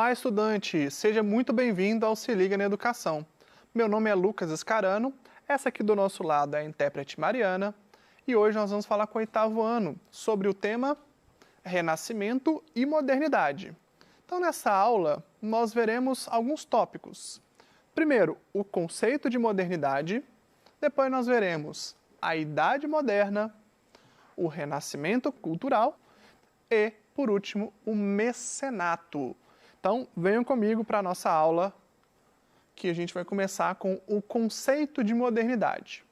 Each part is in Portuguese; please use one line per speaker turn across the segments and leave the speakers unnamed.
Olá, estudante! Seja muito bem-vindo ao Se Liga na Educação. Meu nome é Lucas Escarano, essa aqui do nosso lado é a intérprete Mariana, e hoje nós vamos falar com o oitavo ano sobre o tema Renascimento e Modernidade. Então, nessa aula, nós veremos alguns tópicos. Primeiro, o conceito de modernidade, depois nós veremos a Idade Moderna, o Renascimento Cultural e, por último, o Mecenato. Então, venham comigo para a nossa aula, que a gente vai começar com o conceito de modernidade.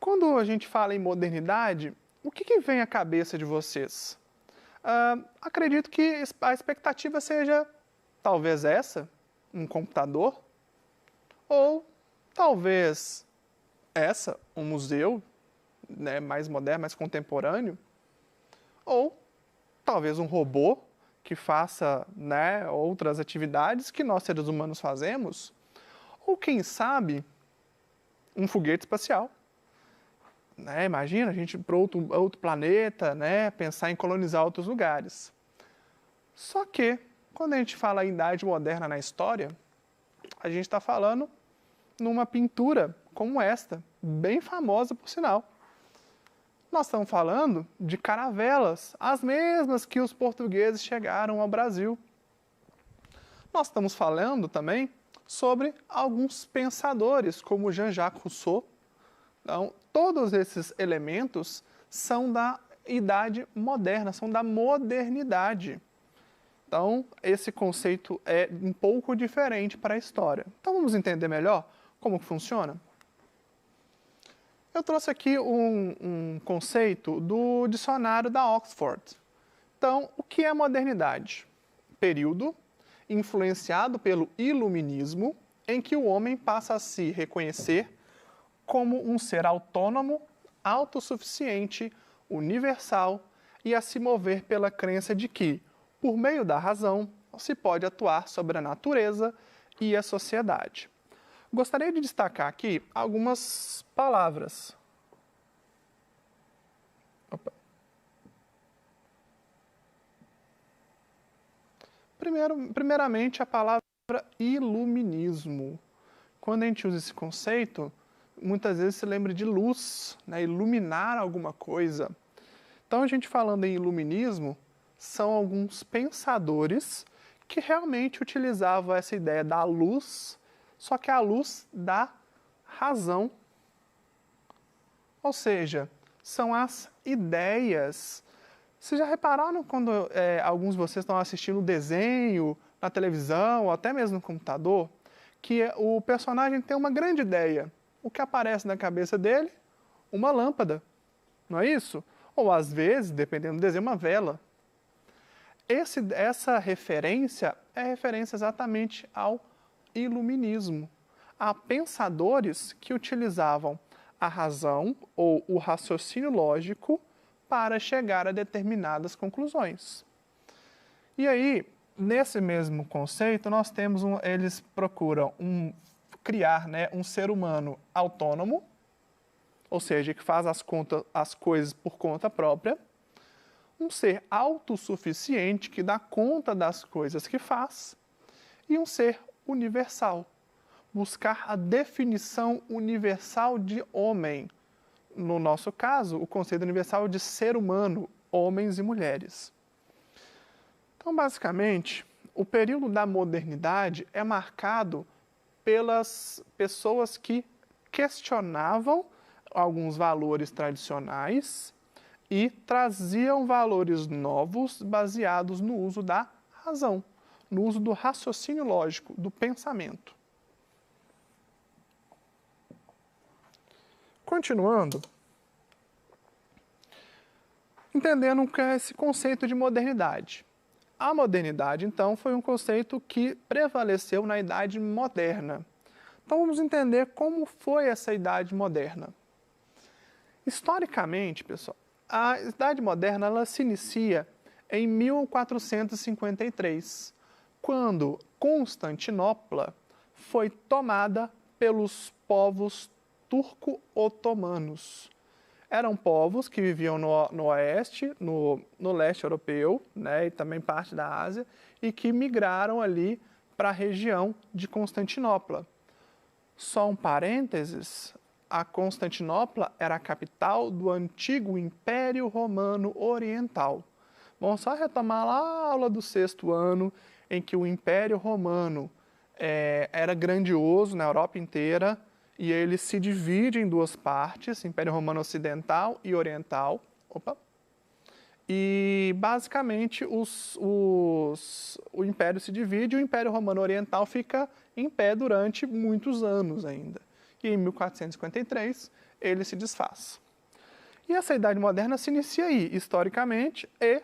Quando a gente fala em modernidade, o que vem à cabeça de vocês? Acredito que a expectativa seja, talvez essa, um computador, ou talvez essa, um museu, né, mais moderno, mais contemporâneo, ou talvez um robô que faça, né, outras atividades que nós seres humanos fazemos, ou quem sabe um foguete espacial. Né, imagina a gente ir para outro planeta, né, pensar em colonizar outros lugares. Só que, quando a gente fala em idade moderna na história, a gente está falando numa pintura como esta, bem famosa por sinal. Nós estamos falando de caravelas, as mesmas que os portugueses chegaram ao Brasil. Nós estamos falando também sobre alguns pensadores, como Jean-Jacques Rousseau. Então, todos esses elementos são da idade moderna, são da modernidade. Então, esse conceito é um pouco diferente para a história. Então, vamos entender melhor como funciona? Eu trouxe aqui um conceito do dicionário da Oxford. Então, o que é modernidade? Período influenciado pelo iluminismo, em que o homem passa a se reconhecer como um ser autônomo, autossuficiente, universal e a se mover pela crença de que, por meio da razão, se pode atuar sobre a natureza e a sociedade. Gostaria de destacar aqui algumas palavras. Primeiramente, a palavra iluminismo. Quando a gente usa esse conceito, muitas vezes se lembra de luz, né? Iluminar alguma coisa. Então, a gente falando em iluminismo, são alguns pensadores que realmente utilizavam essa ideia da luz, só que a luz da razão. Ou seja, são as ideias. Vocês já repararam quando alguns de vocês estão assistindo desenho na televisão ou até mesmo no computador, que o personagem tem uma grande ideia. O que aparece na cabeça dele? Uma lâmpada. Não é isso? Ou às vezes, dependendo do desenho, uma vela. Essa referência é referência exatamente ao iluminismo. Há pensadores que utilizavam a razão ou o raciocínio lógico para chegar a determinadas conclusões. E aí, nesse mesmo conceito, nós temos eles procuram criar, né, um ser humano autônomo, ou seja, que faz as coisas por conta própria, um ser autossuficiente que dá conta das coisas que faz, e um ser universal. Buscar a definição universal de homem. No nosso caso, o conceito universal de ser humano, homens e mulheres. Então, basicamente, o período da modernidade é marcado pelas pessoas que questionavam alguns valores tradicionais e traziam valores novos baseados no uso da razão, no uso do raciocínio lógico, do pensamento. Continuando, entendendo o que é esse conceito de modernidade. A modernidade, então, foi um conceito que prevaleceu na Idade Moderna. Então, vamos entender como foi essa Idade Moderna. Historicamente, pessoal, a Idade Moderna ela se inicia em 1453, quando Constantinopla foi tomada pelos povos turco-otomanos. Eram povos que viviam no oeste, no leste europeu, né, e também parte da Ásia, e que migraram ali para a região de Constantinopla. Só um parênteses, a Constantinopla era a capital do antigo Império Romano Oriental. Vamos só retomar lá a aula do 6º ano, em que o Império Romano era grandioso na Europa inteira, e ele se divide em duas partes, Império Romano Ocidental e Oriental. E, basicamente, o Império se divide e o Império Romano Oriental fica em pé durante muitos anos ainda. E em 1453, ele se desfaz. E essa Idade Moderna se inicia aí, historicamente, e,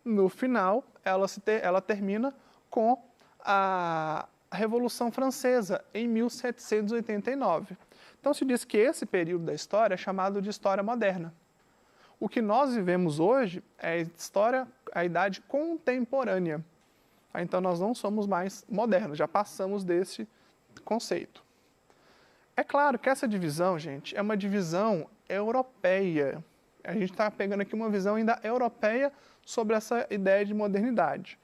no final, ela termina com a Revolução Francesa, em 1789. Então, se diz que esse período da história é chamado de História Moderna. O que nós vivemos hoje é a Idade Contemporânea. Então, nós não somos mais modernos, já passamos desse conceito. É claro que essa divisão, gente, é uma divisão europeia. A gente está pegando aqui uma visão ainda europeia sobre essa ideia de modernidade.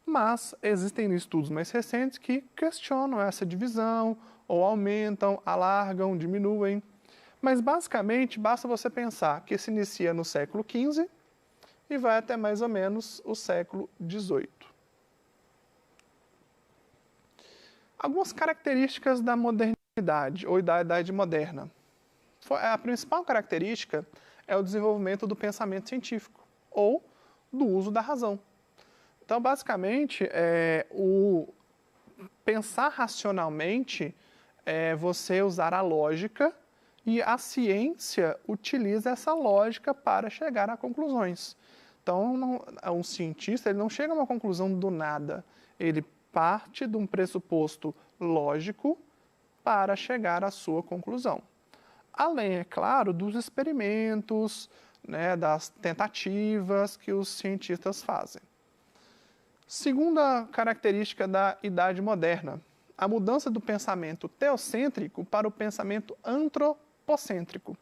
Mas existem estudos mais recentes que questionam essa divisão, ou aumentam, alargam, diminuem. Mas, basicamente, basta você pensar que se inicia no século XV e vai até mais ou menos o século XVIII. Algumas características da modernidade, ou da Idade Moderna. A principal característica é o desenvolvimento do pensamento científico, ou do uso da razão. Então, basicamente, o pensar racionalmente é você usar a lógica, e a ciência utiliza essa lógica para chegar a conclusões. Então, um cientista ele não chega a uma conclusão do nada. Ele parte de um pressuposto lógico para chegar à sua conclusão. Além, é claro, dos experimentos, né, das tentativas que os cientistas fazem. Segunda característica da Idade Moderna, a mudança do pensamento teocêntrico para o pensamento antropocêntrico.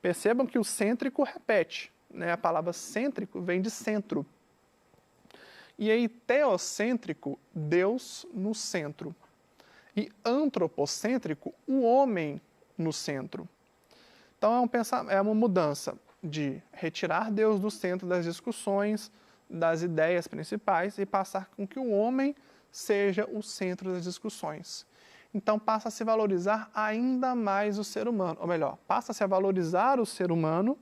Percebam que o cêntrico repete, né? A palavra cêntrico vem de centro. E aí, teocêntrico, Deus no centro. E antropocêntrico, o homem no centro. Então, é uma mudança de retirar Deus do centro das discussões, das ideias principais e passar com que o homem seja o centro das discussões. Então passa a se valorizar ainda mais o ser humano, ou melhor, passa-se a valorizar o ser humano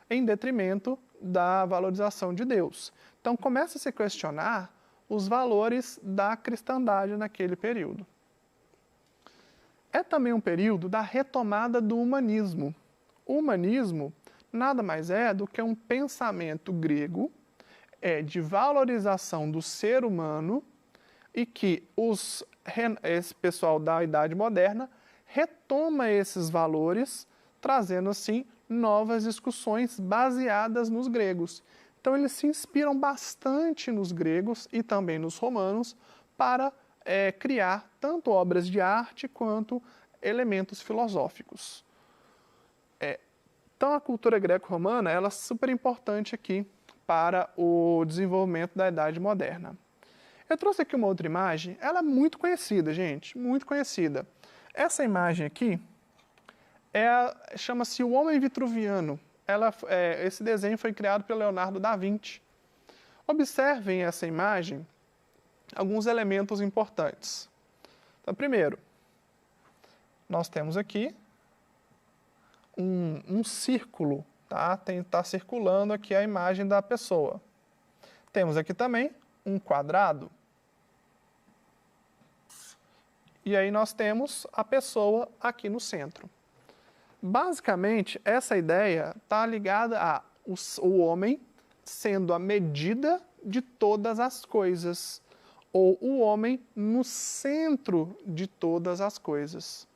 em detrimento da valorização de Deus. Então começa a se questionar os valores da cristandade naquele período. É também um período da retomada do humanismo. O humanismo nada mais é do que um pensamento grego de valorização do ser humano e que esse pessoal da Idade Moderna retoma esses valores, trazendo assim novas discussões baseadas nos gregos. Então eles se inspiram bastante nos gregos e também nos romanos para criar tanto obras de arte quanto elementos filosóficos. Então a cultura greco-romana ela é super importante aqui para o desenvolvimento da Idade Moderna. Eu trouxe aqui uma outra imagem, ela é muito conhecida, gente, muito conhecida. Essa imagem aqui chama-se O Homem Vitruviano. Esse desenho foi criado pelo Leonardo da Vinci. Observem essa imagem, alguns elementos importantes. Então, primeiro, nós temos aqui um círculo, tá? Tá circulando aqui a imagem da pessoa. Temos aqui também um quadrado. E aí nós temos a pessoa aqui no centro. Basicamente, essa ideia está ligada ao homem sendo a medida de todas as coisas, ou o homem no centro de todas as coisas.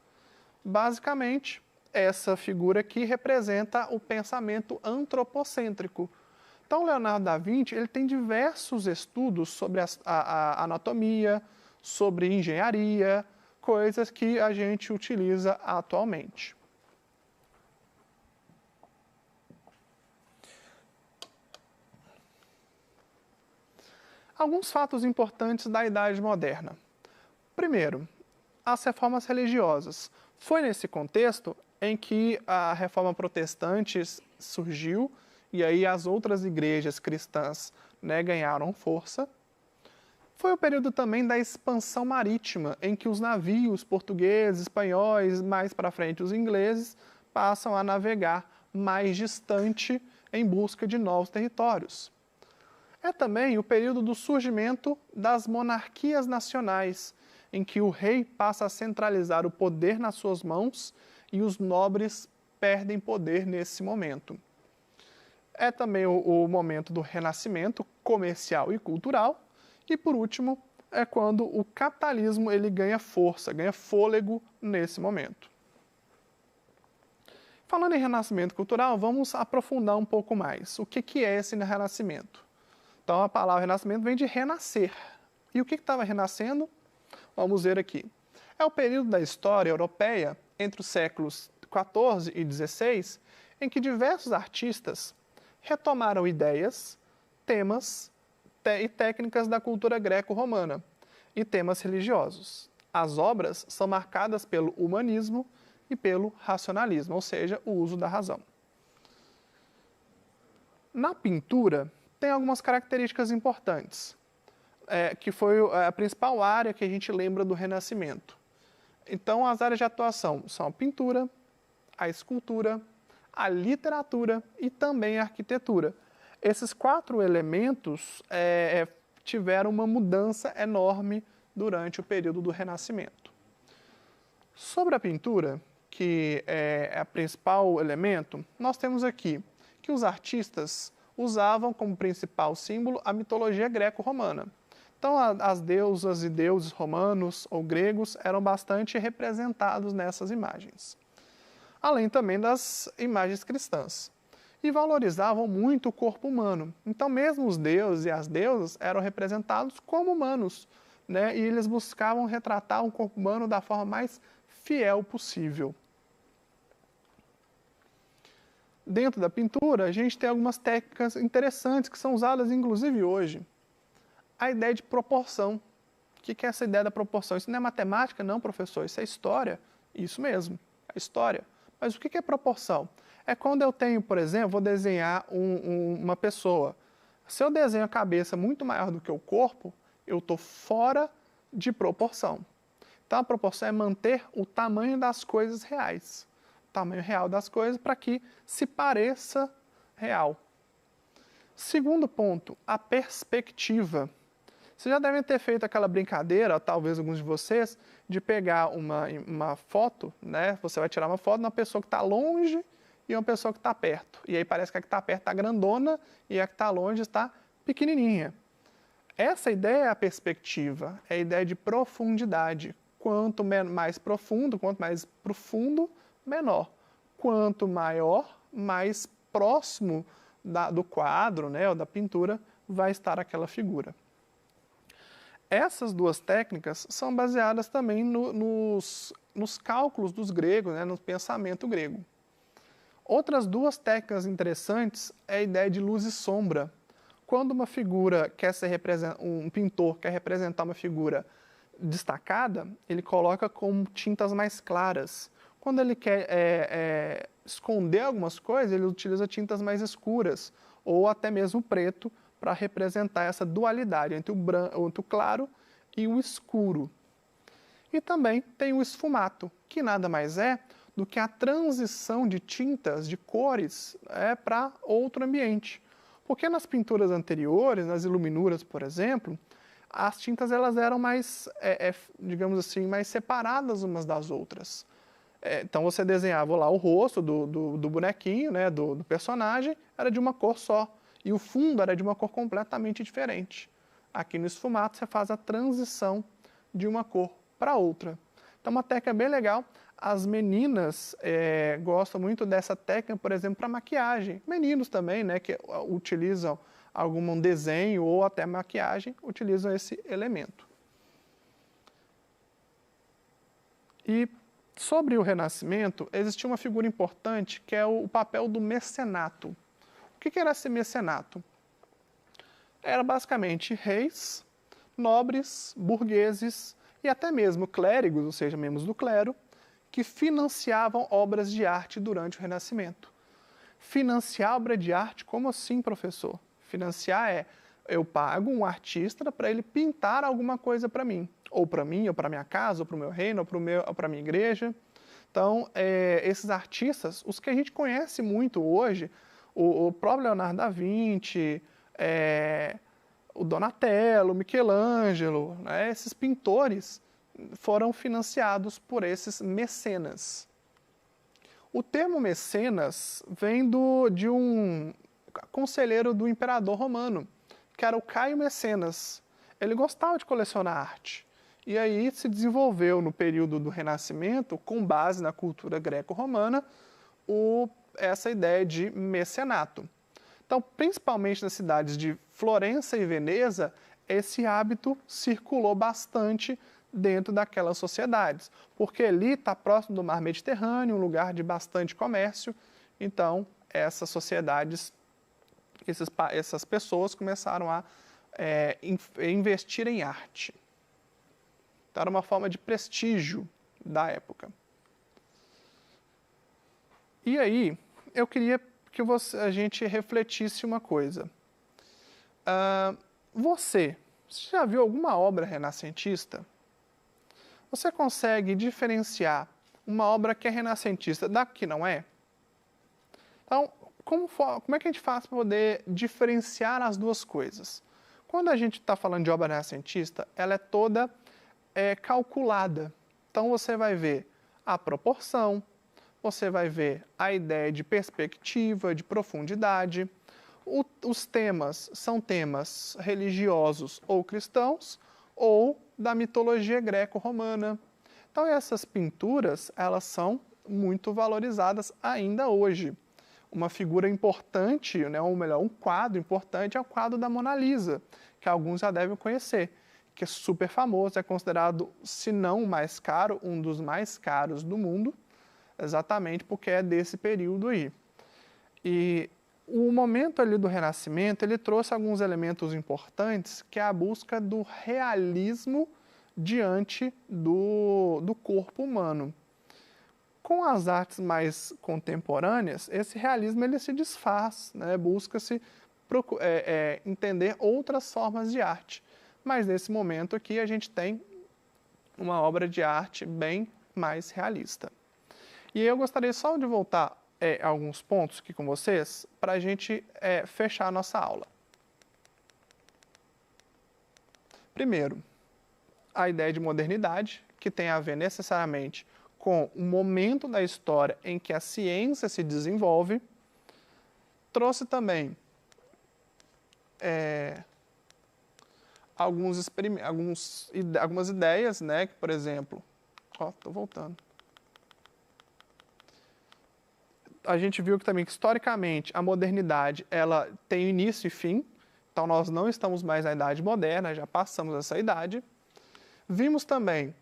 Basicamente, essa figura aqui representa o pensamento antropocêntrico. Então, Leonardo da Vinci ele tem diversos estudos sobre a anatomia, sobre engenharia, coisas que a gente utiliza atualmente. Alguns fatos importantes da Idade Moderna. Primeiro, as reformas religiosas. Foi nesse contexto em que a reforma protestante surgiu e aí as outras igrejas cristãs, né, ganharam força. Foi o período também da expansão marítima, em que os navios portugueses, espanhóis, mais para frente os ingleses, passam a navegar mais distante em busca de novos territórios. É também o período do surgimento das monarquias nacionais, em que o rei passa a centralizar o poder nas suas mãos e os nobres perdem poder nesse momento. É também o momento do renascimento comercial e cultural. E, por último, é quando o capitalismo ele ganha força, ganha fôlego nesse momento. Falando em renascimento cultural, vamos aprofundar um pouco mais. O que é esse renascimento? Então, a palavra renascimento vem de renascer. E o que estava renascendo? Vamos ver aqui. É o período da história europeia, entre os séculos XIV e XVI, em que diversos artistas retomaram ideias, temas e técnicas da cultura greco-romana e temas religiosos. As obras são marcadas pelo humanismo e pelo racionalismo, ou seja, o uso da razão. Na pintura, tem algumas características importantes, que foi a principal área que a gente lembra do Renascimento. Então, as áreas de atuação são a pintura, a escultura, a literatura e também a arquitetura. Esses 4 elementos tiveram uma mudança enorme durante o período do Renascimento. Sobre a pintura, que é o principal elemento, nós temos aqui que os artistas usavam como principal símbolo a mitologia greco-romana. Então, as deusas e deuses romanos ou gregos eram bastante representados nessas imagens. Além também das imagens cristãs. E valorizavam muito o corpo humano. Então, mesmo os deuses e as deusas eram representados como humanos, né? E eles buscavam retratar o corpo humano da forma mais fiel possível. Dentro da pintura, a gente tem algumas técnicas interessantes que são usadas, inclusive, hoje. A ideia de proporção. O que é essa ideia da proporção? Isso não é matemática, não, professor. Isso é história. Isso mesmo, é história. Mas o que é proporção? É quando eu tenho, por exemplo, vou desenhar uma pessoa. Se eu desenho a cabeça muito maior do que o corpo, eu estou fora de proporção. Então, a proporção é manter o tamanho das coisas reais. O tamanho real das coisas para que se pareça real. Segundo ponto, a perspectiva. Vocês já devem ter feito aquela brincadeira, talvez alguns de vocês, de pegar uma foto, né? Você vai tirar uma foto de uma pessoa que está longe e uma pessoa que está perto. E aí parece que a que está perto está grandona e a que está longe está pequenininha. Essa ideia é a perspectiva, é a ideia de profundidade. Quanto mais profundo, menor. Quanto maior, mais próximo do quadro, né, ou da pintura, vai estar aquela figura. Essas 2 técnicas são baseadas também nos cálculos dos gregos, né, no pensamento grego. Outras 2 técnicas interessantes é a ideia de luz e sombra. Quando uma figura um pintor quer representar uma figura destacada, ele coloca com tintas mais claras. Quando ele quer esconder algumas coisas, ele utiliza tintas mais escuras, ou até mesmo preto, para representar essa dualidade entre o claro e o escuro. E também tem o esfumato, que nada mais é do que a transição de tintas, de cores, para outro ambiente. Porque nas pinturas anteriores, nas iluminuras, por exemplo, as tintas elas eram mais, digamos assim, mais separadas umas das outras. Então você desenhava lá o rosto do bonequinho, né, do personagem, era de uma cor só. E o fundo era de uma cor completamente diferente. Aqui no esfumato você faz a transição de uma cor para outra. Então uma técnica bem legal. As meninas gostam muito dessa técnica, por exemplo, para maquiagem. Meninos também, né, que utilizam algum desenho ou até maquiagem, utilizam esse elemento. E sobre o Renascimento, existia uma figura importante que é o papel do mecenato. O que era esse mecenato? Era basicamente reis, nobres, burgueses e até mesmo clérigos, ou seja, membros do clero, que financiavam obras de arte durante o Renascimento. Financiar obra de arte, como assim, professor? Financiar é, eu pago um artista para ele pintar alguma coisa para mim, ou para minha casa, ou para o meu reino, ou para a minha igreja. Então, esses artistas, os que a gente conhece muito hoje, o próprio Leonardo da Vinci, o Donatello, Michelangelo, né, esses pintores foram financiados por esses mecenas. O termo mecenas vem de um conselheiro do imperador romano, que era o Caio Mecenas. Ele gostava de colecionar arte. E aí se desenvolveu no período do Renascimento, com base na cultura greco-romana, essa ideia de mecenato. Então, principalmente nas cidades de Florença e Veneza, esse hábito circulou bastante dentro daquelas sociedades, porque ali está próximo do mar Mediterrâneo, um lugar de bastante comércio, então essas sociedades, essas pessoas começaram a investir em arte. Então, era uma forma de prestígio da época. E aí, eu queria que a gente refletisse uma coisa. Você já viu alguma obra renascentista? Você consegue diferenciar uma obra que é renascentista da que não é? Então, como é que a gente faz para poder diferenciar as duas coisas? Quando a gente está falando de obra renascentista, ela é toda calculada. Então, você vai ver a proporção, você vai ver a ideia de perspectiva, de profundidade. Os temas são temas religiosos ou cristãos, ou da mitologia greco-romana. Então, essas pinturas, elas são muito valorizadas ainda hoje. Uma figura importante, né, ou melhor, um quadro importante é o quadro da Mona Lisa, que alguns já devem conhecer, que é super famoso, é considerado, se não o mais caro, um dos mais caros do mundo, exatamente porque é desse período aí. E o momento ali do Renascimento, ele trouxe alguns elementos importantes, que é a busca do realismo diante do corpo humano. Com as artes mais contemporâneas, esse realismo ele se desfaz, né? Busca-se entender outras formas de arte. Mas nesse momento aqui a gente tem uma obra de arte bem mais realista. E eu gostaria só de voltar a alguns pontos aqui com vocês para a gente fechar a nossa aula. Primeiro, a ideia de modernidade, que tem a ver necessariamente com o momento da história em que a ciência se desenvolve. Trouxe também algumas ideias, né, que, por exemplo, estou voltando. A gente viu que também que historicamente a modernidade ela tem início e fim, então nós não estamos mais na idade moderna, já passamos essa idade. Vimos também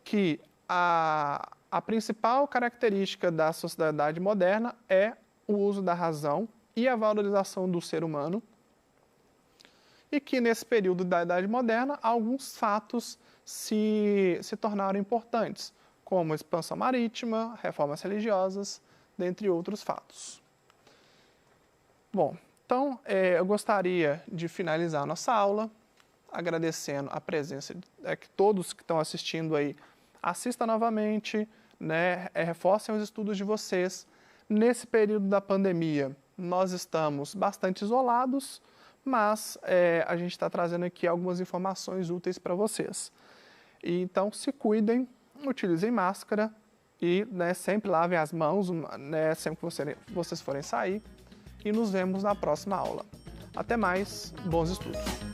que a principal característica da sociedade moderna é o uso da razão e a valorização do ser humano, e que nesse período da Idade Moderna alguns fatos se tornaram importantes, como a expansão marítima, reformas religiosas, dentre outros fatos. Bom, então eu gostaria de finalizar a nossa aula agradecendo a presença que todos que estão assistindo aí assistam novamente, né, reforcem os estudos de vocês. Nesse período da pandemia, nós estamos bastante isolados, mas a gente está trazendo aqui algumas informações úteis para vocês. E, então, se cuidem, utilizem máscara e, né, sempre lavem as mãos, né, sempre que vocês forem sair. E nos vemos na próxima aula. Até mais, bons estudos!